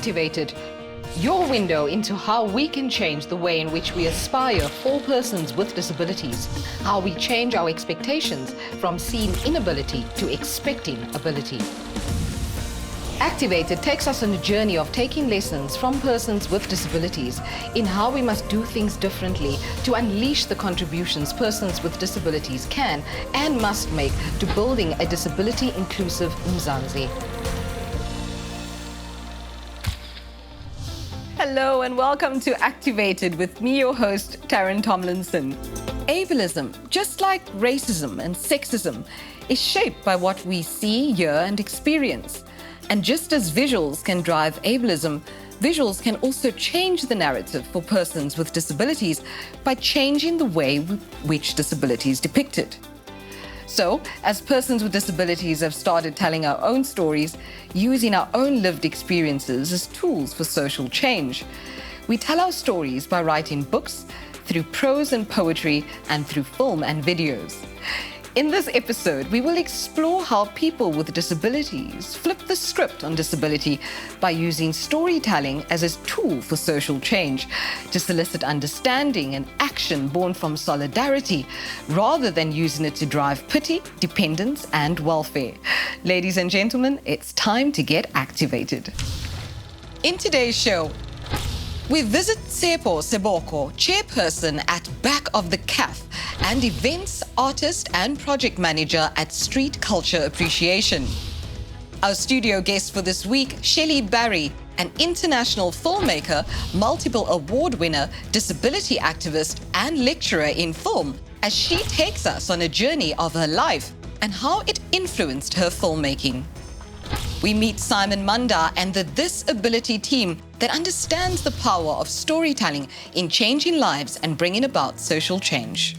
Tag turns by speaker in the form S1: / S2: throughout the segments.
S1: Activated, your window into how we can change the way in which we aspire for persons with disabilities, how we change our expectations from seeing inability to expecting ability. Activated takes us on a journey of taking lessons from persons with disabilities in how we must do things differently to unleash the contributions persons with disabilities can and must make to building a disability-inclusive Mzansi. Hello and welcome to Activated with me, your host, Taryn Tomlinson. Ableism, just like racism and sexism, is shaped by what we see, hear and experience. And just as visuals can drive ableism, visuals can also change the narrative for persons with disabilities by changing the way which disability is depicted. So, as persons with disabilities have started telling our own stories, using our own lived experiences as tools for social change. We tell our stories by writing books, through prose and poetry, and through film and videos. In this episode, we will explore how people with disabilities flip the script on disability by using storytelling as a tool for social change to solicit understanding and action born from solidarity, rather than using it to drive pity, dependence, and welfare. Ladies and gentlemen, it's time to get activated. In today's show, we visit SEBOKO, chairperson at Back of the CAF, and events artist and project manager at Street Culture Appreciation. Our studio guest for this week, SHELLEY Barry, an international filmmaker, multiple award winner, disability activist, and lecturer in film, as she takes us on a journey of her life and how it influenced her filmmaking. We meet Simon MANDA and the This Ability team that understands the power of storytelling in changing lives and bringing about social change.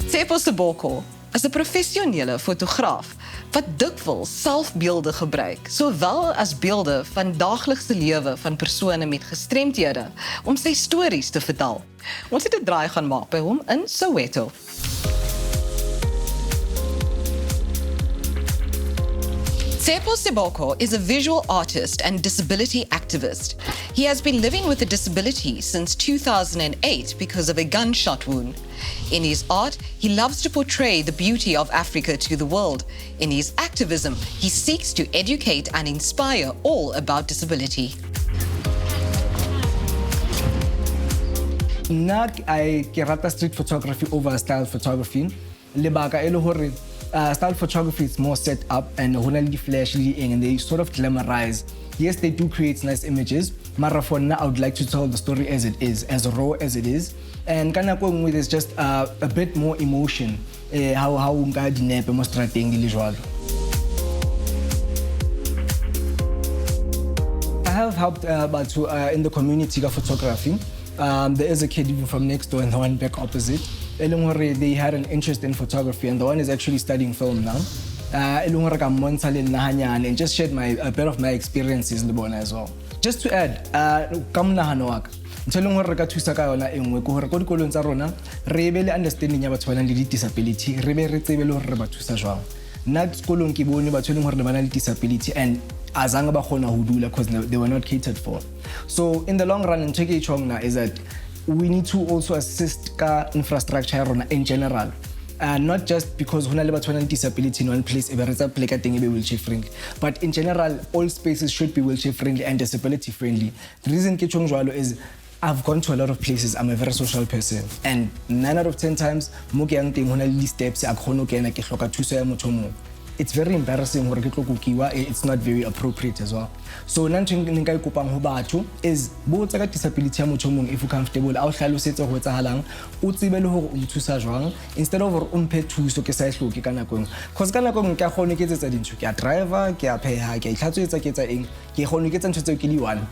S1: SEBOKO is 'n professionele fotograaf wat dikwels selfbeelde gebruik, sowel as beelde van daaglikse lewe van persone met gestremthede om sy stories te vertel. Ons het 'n draai gaan maak by hom in Soweto. SEBOKO is a visual artist and disability activist. He has been living with a disability since 2008 because of a gunshot wound. In his art, he loves to portray the beauty of Africa to the world. In his activism, he seeks to educate and inspire all about disability.
S2: I rata street photography over style photography. Lebaka e le hore style photography is more set up and honestly flashy and they sort of glamorize. Yes, they do create nice images. Mara for now, I would like to tell the story as it is, as raw as it is. And kind of going with is just a bit more emotion. How unga dinepe mo strating visual. I have helped in the community of photography. There is a kid even from next door and the one back opposite. They had an interest in photography and the one is actually studying film now. And just shared a bit of my experiences as well. Just to add, understanding about disability, disability and because they were not catered for. So in the long run, is that we need to also assist infrastructure in general. Not just because we have disability in one place, wheelchair friendly, but in general, all spaces should be wheelchair friendly and disability friendly. The reason is I've gone to a lot of places. I'm a very social person, and 9 out of 10 times, steps it's very embarrassing. It's not very appropriate as well. So is disability if you comfortable instead of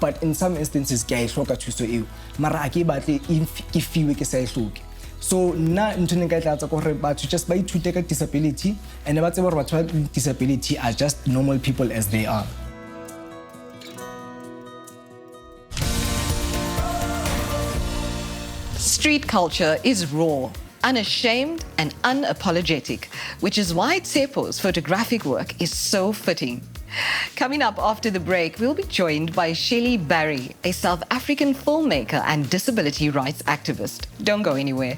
S2: but in some instances so now just by to take a disability and about disability are just normal people as they are.
S1: Street culture is raw, unashamed and unapologetic, which is why Tsepo's photographic work is so fitting. Coming up after the break, we'll be joined by SHELLEY Barry, a South African filmmaker and disability rights activist. Don't go anywhere.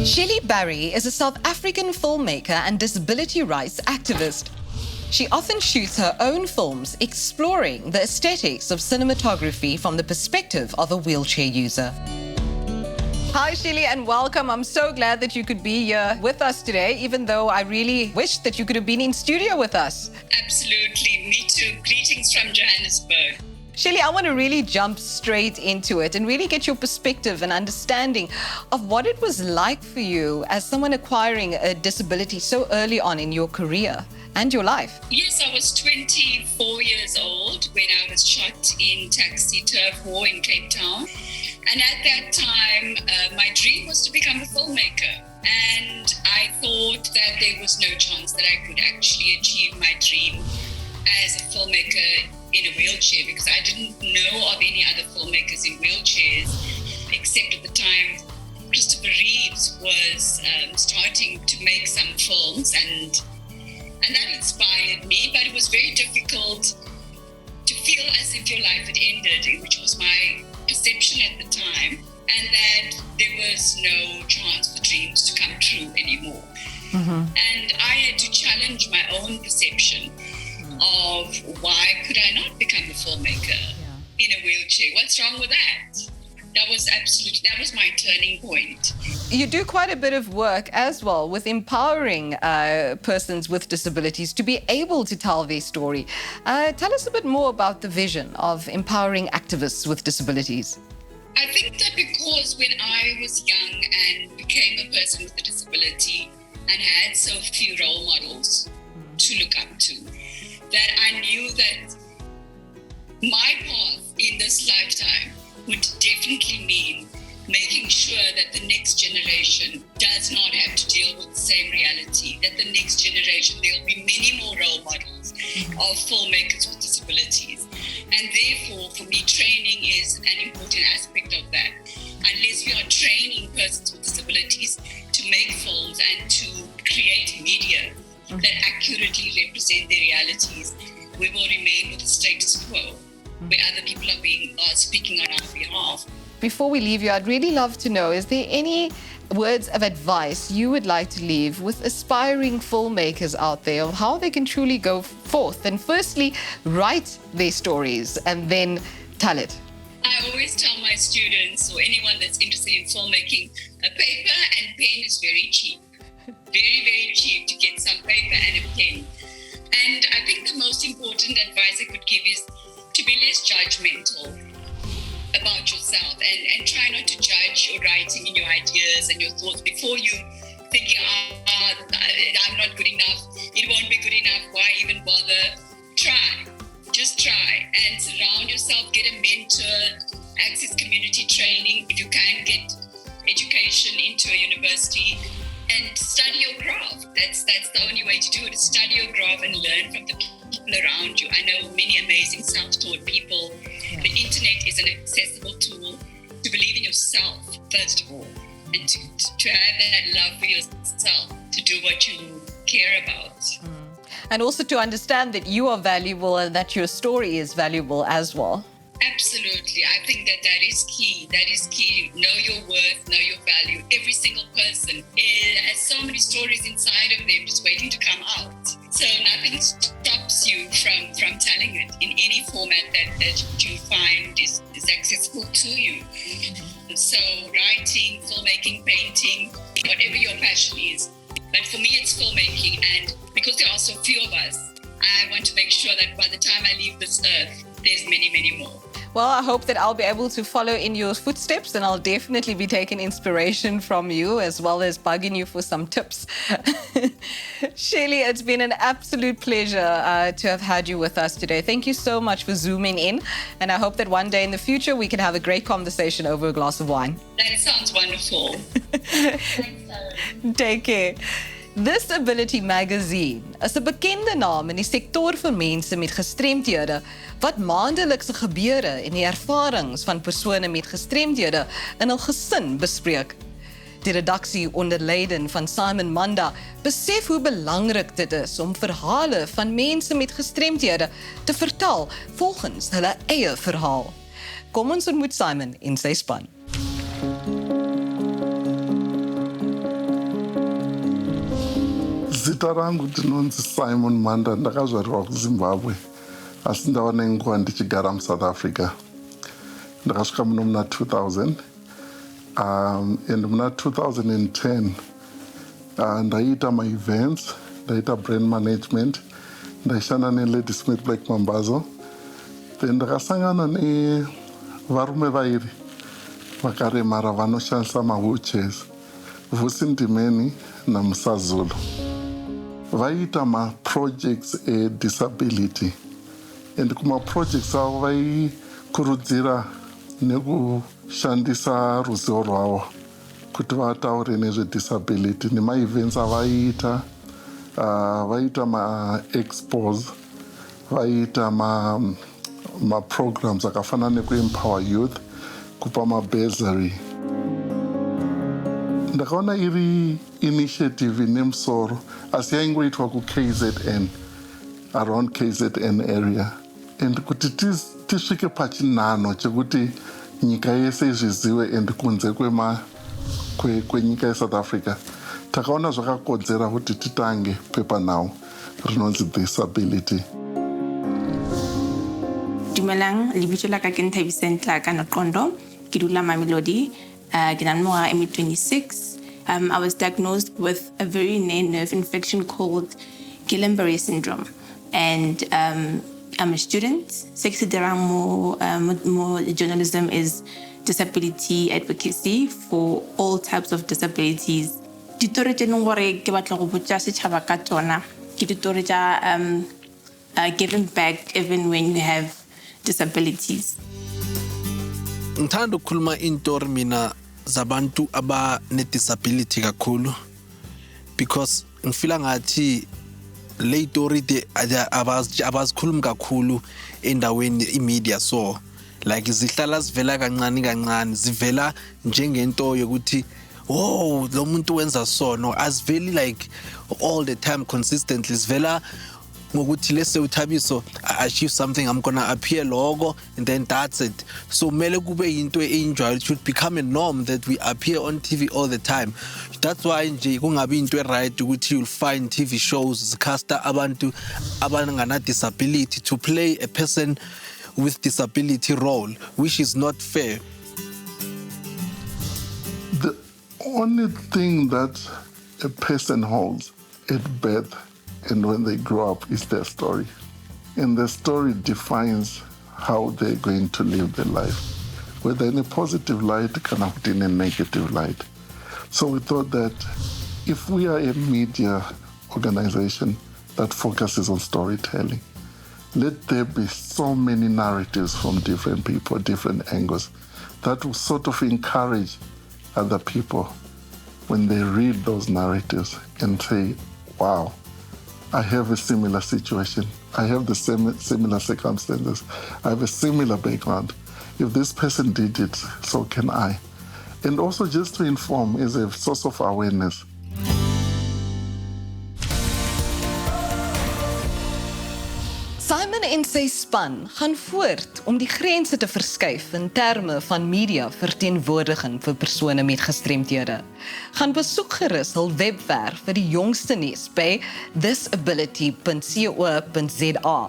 S1: SHELLEY Barry is a South African filmmaker and disability rights activist. She often shoots her own films exploring the aesthetics of cinematography from the perspective of a wheelchair user. Hi, SHELLEY, and welcome. I'm so glad that you could be here with us today, even though I really wish that you could have been in studio with us.
S3: Absolutely. Me too. Greetings from Johannesburg.
S1: SHELLEY, I want to really jump straight into it and really get your perspective and understanding of what it was like for you as someone acquiring a disability so early on in your career and your life.
S3: Yes, I was 24 years old when I was shot in Taxi Turf War in Cape Town. And at that time, my dream was to become a filmmaker. And I thought that there was no chance that I could actually achieve my dream as a filmmaker in a wheelchair, because I didn't know of any other filmmakers in wheelchairs, except at the time Christopher Reeves was starting to make some films, and that inspired me. But it was very difficult to feel as if your life had ended, which was my perception at the time, and that there was no chance for dreams to come true anymore. And I had to challenge my own perception of why could I not become a filmmaker in a wheelchair? What's wrong with that? That was my turning point.
S1: You do quite a bit of work as well with empowering persons with disabilities to be able to tell their story. Tell us a bit more about the vision of empowering activists with disabilities.
S3: I think that because when I was young and became a person with a disability and had so few role models to look up to, that I knew that my path in this lifetime would definitely mean making sure that the next generation does not have to deal with the same reality, that the next generation, there'll be many more role models of filmmakers with disabilities. And therefore, for me, training is an important aspect of that. Unless we are training persons with disabilities to make films and to create media that accurately represent their realities, we will remain with the status quo, where other people are speaking on our behalf.
S1: Before we leave you, I'd really love to know, is there any words of advice you would like to leave with aspiring filmmakers out there of how they can truly go forth and firstly write their stories and then tell it?
S3: I always tell my students or anyone that's interested in filmmaking, a paper and pen is very cheap. Very, very cheap to get some paper and a pen. And I think the most important advice I could give is to be less judgmental about yourself and try not to judge your writing and your ideas and your thoughts before you thinking, I'm not good enough, it won't be good enough, why even bother? Try. Just try and surround yourself, get a mentor, access community training if you can get education into a university, and study your craft. That's the only way to do it, is study your craft and learn from the people around you. I know many amazing self-taught people. The internet is an accessible tool to believe in yourself, first of all, and to have that love for yourself, to do what you care about.
S1: And also to understand that you are valuable and that your story is valuable as well.
S3: Absolutely. I think that is key. That is key. Know your worth, know your value. Every single person has so many stories inside of them just waiting to come out. So nothing stops you from telling it in any format that you find is accessible to you. So writing, filmmaking, painting, whatever your passion is. But for me, it's filmmaking. And because there are so few of us, I want to make sure that by the time I leave this earth, there's many, many more.
S1: Well, I hope that I'll be able to follow in your footsteps, and I'll definitely be taking inspiration from you as well as bugging you for some tips. Shelley, it's been an absolute pleasure to have had you with us today. Thank you so much for zooming in, and I hope that one day in the future we can have a great conversation over a glass of wine.
S3: That sounds wonderful. Thanks, Sarah.
S1: Take care. Disability Magazine is 'n bekende naam in die sektor vir mense met gestremdhede wat maandelikse gebeure en die ervarings van persone met gestremdhede in hul gesin bespreek. Die redaksie onder leiding van Simon MANDA besef hoe belangrik dit is om verhale van mense met gestremdhede te vertel volgens hulle eie verhaal. Kom ons ontmoet Simon en sy span.
S4: Zita rangu ndinonzi Simon MANDA, ndakazvarwa kuZimbabwe asi ndaona nguva ndichigara muSouth Africa. Ndakasvika muno muna 2000 and muna 2010 ndaita ma-events, ndaita brand management, ndaishanda neLady Smith Black Mambazo. Then ndakasangana nevarume vairi vakaremara vanoshandisa ma-wheelchairs, Vusi Ndimeni naMusazulu. Vaita ma-projects disability, and kuma-projects avo vaikurudzira nekushandisa ruzivo rwavo kuti vataure nezvedisability. Nema-events avaita, vaita ma-expos, vaita ma-programs akafanana nekuempower youth, kupa ma-bursary. Ndakaona iri initiative ine musoro asi yaingoitwa ku-KZN, around KZN area, and kuti tisvike pachinhano chekuti nyika yese izvizive and kunze kwenyika yeSouth Africa, takaona zvakakodzera kuti titange pepanhau rinonzi disability.
S5: Dumelang, lebitso la ka ke Nthabiseng Tlaka Noqondo, ke dula Mamelodi, ke na le ngwaga Ep26. I was diagnosed with a very rare nerve infection called Guillain-Barré syndrome, and I'm a student. Se ke se dirang mo journalism is disability advocacy for all types of disabilities. Ditori tse neng gore ke batla go botsa setšhaba ka tsona ke ditori tsa giving back even when you have disabilities.
S6: Ngithanda ukukhuluma intori mina zabantu abane-disability kakhulu, because ngifila ngathi le itori abazikhulumi kakhulu endaweni imedia, so like zihlala zivela kancane kancane, zivela njengento yokuthi oh lo muntu wenza so, no, aziveli like all the time consistently, zivela ngokuthi let's say uThabiso achieve something, I'm gonna appear logo and then that's it. So mele kube into enjoy, it should become a norm that we appear on TV all the time. That's why nje kungabi into right ukuthi you'll find TV shows zicasta abantu abangana disability to play a person with disability role, which is not fair.
S4: The only thing that a person holds at birth and when they grow up is their story. And their story defines how they're going to live their life, whether in a positive light, or in a negative light. So we thought that if we are a media organization that focuses on storytelling, let there be so many narratives from different people, different angles, that will sort of encourage other people when they read those narratives and say, wow, I have a similar situation. I have the same similar circumstances. I have a similar background. If this person did it, so can I. And also just to inform is a source of awareness.
S1: Simon en sy span gaan voort om die grense te verskuif in terme van media verteenwoordiging vir persone met gestremdhede. Gaan besoek gerus hul webwerf vir die jongste nuus by disability.co.za.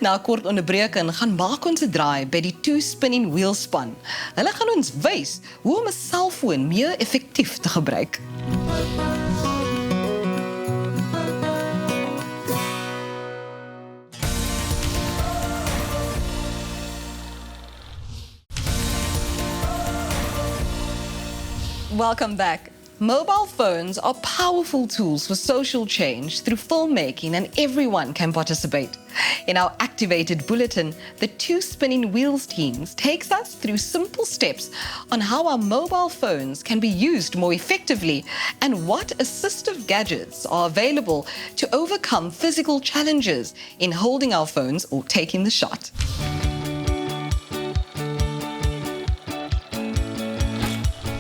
S1: Na 'n kort onderbreking gaan maak ons 'n draai by die Two Spinning Wheel span. Hulle gaan ons wys hoe om 'n selfoon meer effektief te gebruik. Welcome back. Mobile phones are powerful tools for social change through filmmaking, and everyone can participate. In our Activated Bulletin, the Two Spinning Wheels teams takes us through simple steps on how our mobile phones can be used more effectively and what assistive gadgets are available to overcome physical challenges in holding our phones or taking the shot.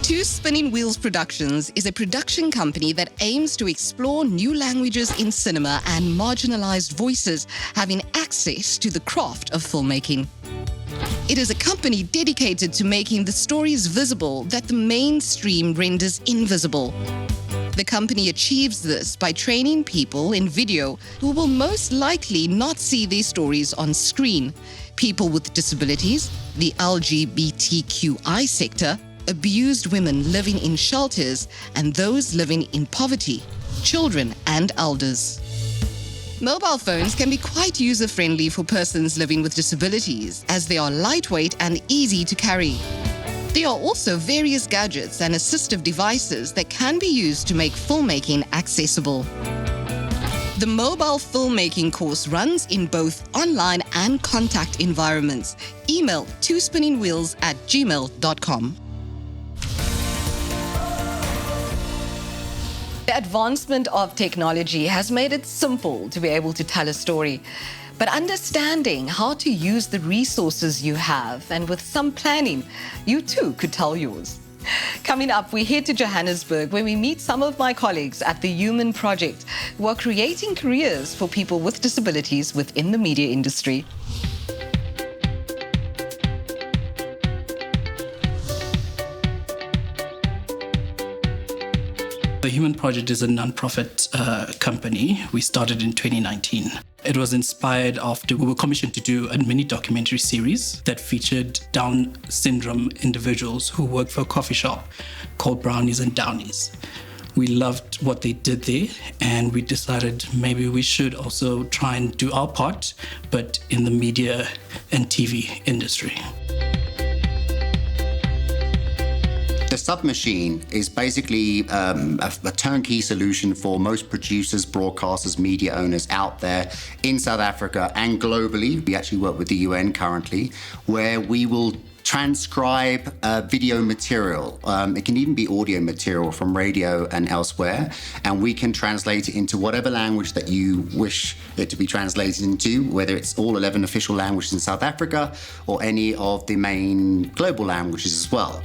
S1: Two Spinning Wheels Productions is a production company that aims to explore new languages in cinema and marginalized voices having access to the craft of filmmaking. It is a company dedicated to making the stories visible that the mainstream renders invisible. The company achieves this by training people in video who will most likely not see their stories on screen. People with disabilities, the LGBTQI sector, abused women living in shelters, and those living in poverty, children and elders. Mobile phones can be quite user-friendly for persons living with disabilities, as they are lightweight and easy to carry. There are also various gadgets and assistive devices that can be used to make filmmaking accessible. The mobile filmmaking course runs in both online and contact environments. Email twospinningwheels@gmail.com. The advancement of technology has made it simple to be able to tell a story. But understanding how to use the resources you have, and with some planning, you too could tell yours. Coming up, we head to Johannesburg, where we meet some of my colleagues at the Human Project, who are creating careers for people with disabilities within the media industry.
S7: The Human Project is a non-profit company. We started in 2019. It was inspired after we were commissioned to do a mini documentary series that featured Down syndrome individuals who work for a coffee shop called Brownies and Downies. We loved what they did there, and we decided maybe we should also try and do our part, but in the media and TV industry.
S8: The Submachine is basically a turnkey solution for most producers, broadcasters, media owners out there in South Africa and globally. We actually work with the UN currently, where we will transcribe video material. It can even be audio material from radio and elsewhere, and we can translate it into whatever language that you wish it to be translated into, whether it's all 11 official languages in South Africa or any of the main global languages as well.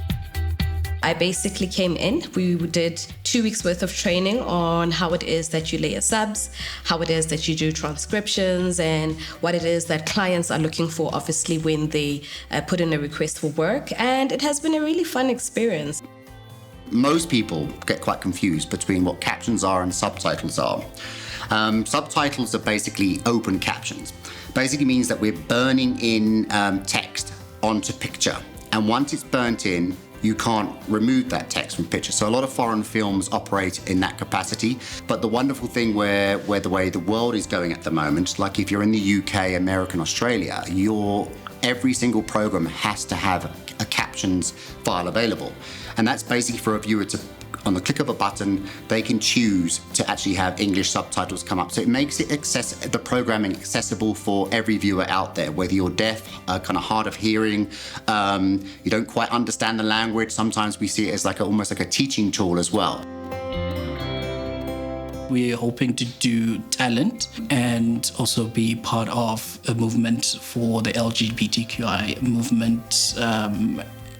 S9: I basically came in, we did 2 weeks worth of training on how it is that you layer subs, how it is that you do transcriptions, and what it is that clients are looking for, obviously, when they put in a request for work. And it has been a really fun experience.
S8: Most people get quite confused between what captions are and subtitles are. Subtitles are basically open captions. Basically means that we're burning in text onto picture. And once it's burnt in, you can't remove that text from picture. So a lot of foreign films operate in that capacity. But the wonderful thing where the way the world is going at the moment, like if you're in the UK, America, and Australia, every single program has to have a captions file available. And that's basically for a viewer to, on the click of a button, they can choose to actually have English subtitles come up. So it makes it the programming accessible for every viewer out there, whether you're deaf, kind of hard of hearing, you don't quite understand the language. Sometimes we see it as almost like a teaching tool as well.
S7: We're hoping to do talent and also be part of a movement for the LGBTQI movement,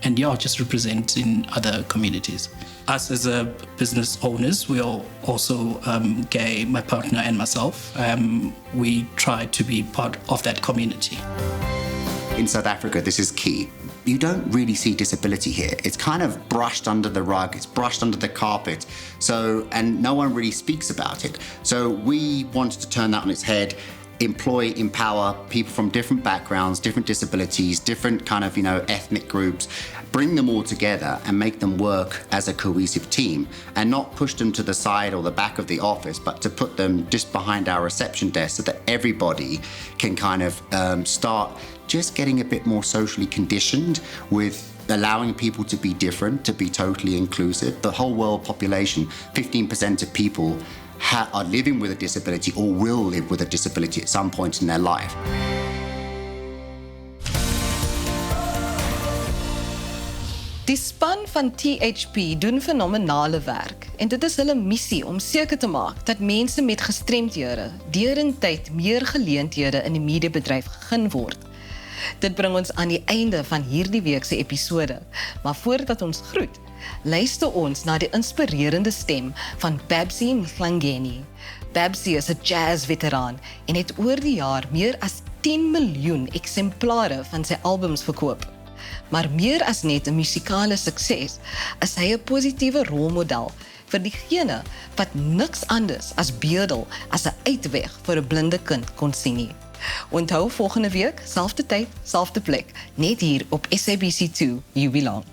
S7: and just representing other communities. Us as a business owners, we are also gay, my partner and myself. We try to be part of that community.
S8: In South Africa, this is key. You don't really see disability here. It's kind of brushed under the rug, it's brushed under the carpet, and no one really speaks about it. So we wanted to turn that on its head, empower people from different backgrounds, different disabilities, different kind of, ethnic groups, bring them all together and make them work as a cohesive team, and not push them to the side or the back of the office, but to put them just behind our reception desk so that everybody can kind of start just getting a bit more socially conditioned with allowing people to be different, to be totally inclusive. The whole world population, 15% of people are living with a disability or will live with a disability at some point in their life.
S1: Die span van THP doen fenomenale werk en dit is hulle missie om seker te maak dat mense met gestremdhede deurentyd meer geleenthede in die mediabedryf gegee word. Dit bring ons aan die einde van hierdie week se episode, maar voordat ons groet, luister ons na die inspirerende stem van Babsy Mhlangeni. Babsy is 'n jazz-veteraan en het oor die jaar meer as 10 miljoen eksemplare van sy albums verkoop. Maar meer as net 'n musikale sukses, is hy 'n positiewe rolmodel vir diegene wat niks anders as bedel as 'n uitweg vir 'n blinde kind kon sien nie. Onthou volgende week, selfde tyd, selfde plek, net hier op SABC2 You Belong.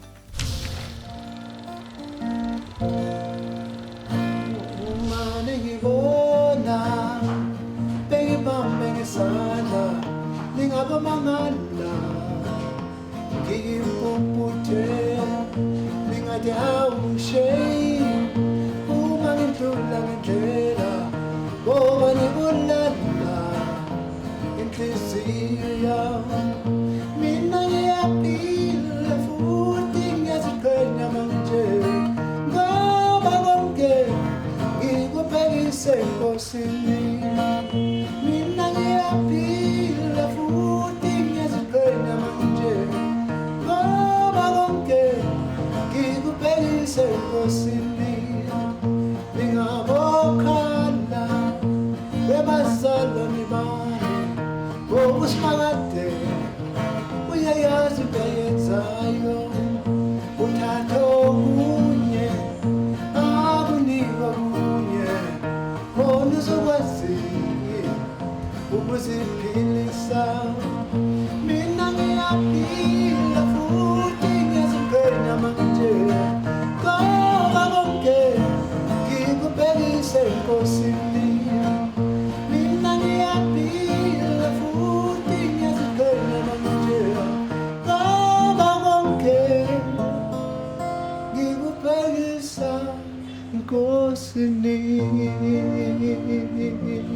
S10: Go singing.